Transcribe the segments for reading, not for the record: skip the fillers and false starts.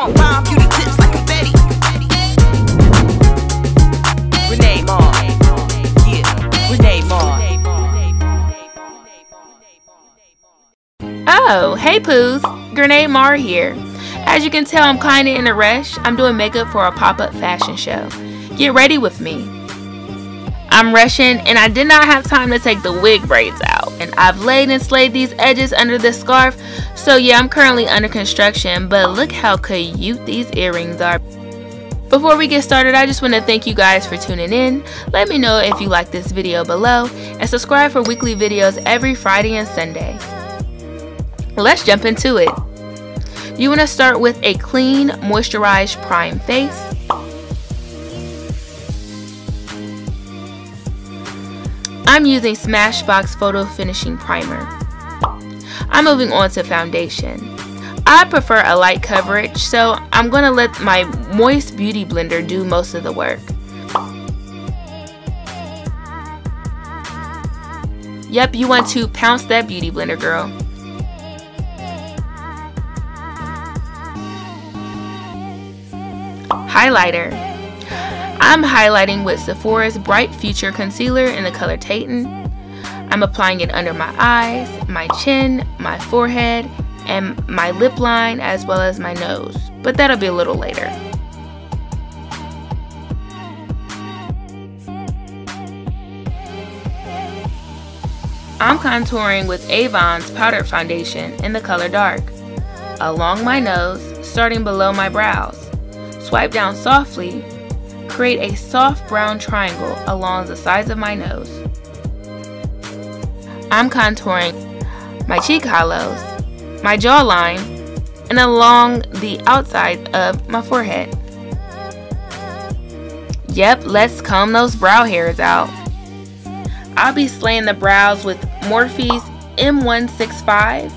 on, bomb beauty tips like confetti. Renee Mar, yeah, Renee Mar. Oh, hey Poos, Grwm Mar here. As you can tell, I'm kinda in a rush. I'm doing makeup for a pop-up fashion show. Get ready with me. I'm rushing and I did not have time to take the wig braids out. And I've laid and slayed these edges under this scarf. So yeah, I'm currently under construction, but look how cute these earrings are. Before we get started, I just want to thank you guys for tuning in. Let me know if you like this video below and subscribe for weekly videos every Friday and Sunday. Let's jump into it. You want to start with a clean, moisturized, prime face. I'm using Smashbox Photo Finishing Primer. I'm moving on to foundation. I prefer a light coverage, so I'm going to let my moist beauty blender do most of the work. Yep, you want to pounce that beauty blender, girl. Highlighter. I'm highlighting with Sephora's Bright Future Concealer in the color Titan. I'm applying it under my eyes, my chin, my forehead, and my lip line, as well as my nose. But that'll be a little later. I'm contouring with Avon's Powdered Foundation in the color Dark. Along my nose, starting below my brows. Swipe down softly. Create a soft brown triangle along the sides of my nose. I'm contouring my cheek hollows, my jawline, and along the outside of my forehead. Yep, let's comb those brow hairs out. I'll be slaying the brows with Morphe's M165.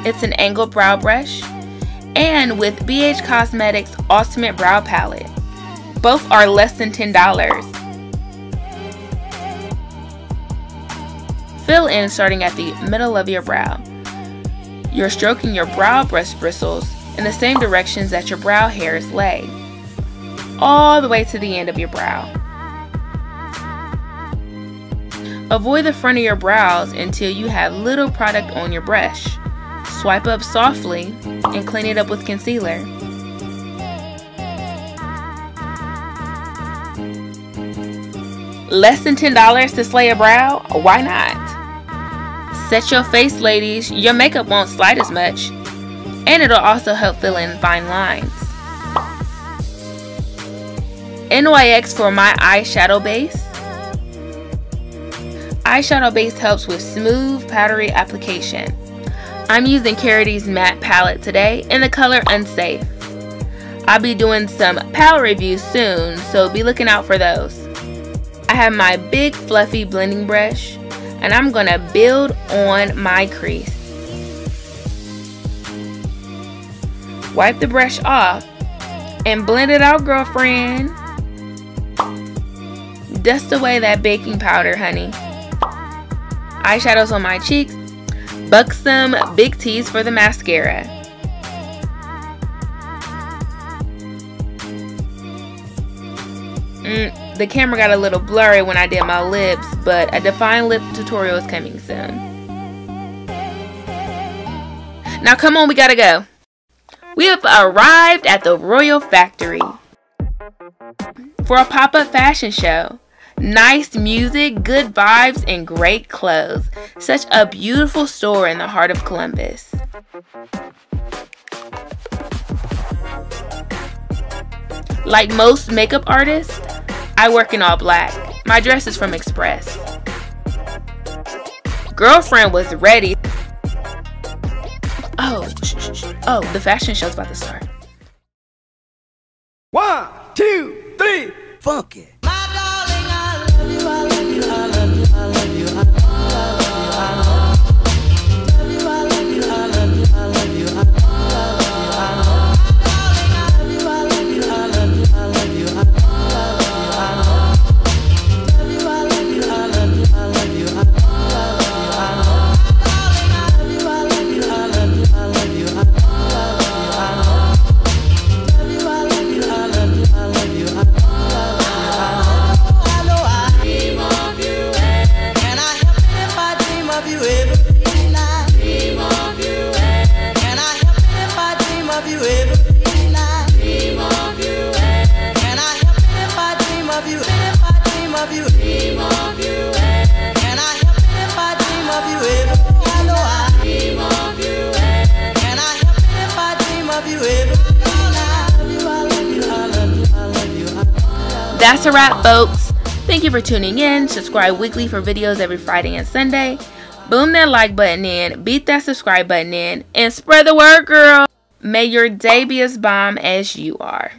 It's an angled brow brush. And with BH Cosmetics Ultimate Brow Palette. Both are less than $10. Fill in starting at the middle of your brow. You're stroking your brow brush bristles in the same directions that your brow hairs lay, all the way to the end of your brow. Avoid the front of your brows until you have little product on your brush. Swipe up softly and clean it up with concealer. Less than $10 to slay a brow? Why not? Set your face, ladies. Your makeup won't slide as much. And it'll also help fill in fine lines. NYX for my eyeshadow base. Eyeshadow base helps with smooth, powdery application. I'm using Carity's matte palette today in the color Unsafe. I'll be doing some palette reviews soon, so be looking out for those. I have my big fluffy blending brush and I'm gonna build on my crease. Wipe the brush off and blend it out, girlfriend. Dust away that baking powder, honey. Eyeshadows on my cheeks. Buck some big T's for the mascara. The camera got a little blurry when I did my lips, but a defined lip tutorial is coming soon. Now come on, we gotta go. We have arrived at the Royal Factory for a pop-up fashion show. Nice music, good vibes, and great clothes. Such a beautiful store in the heart of Columbus. Like most makeup artists, I work in all black. My dress is from Express. Girlfriend was ready. Oh, oh, the fashion show's about to start. 1, 2, 3, funk it. That's a wrap, folks. Thank you for tuning in. Subscribe weekly for videos every Friday and Sunday. Boom that like button in, beat that subscribe button in, and spread the word, girl. May your day be as bomb as you are.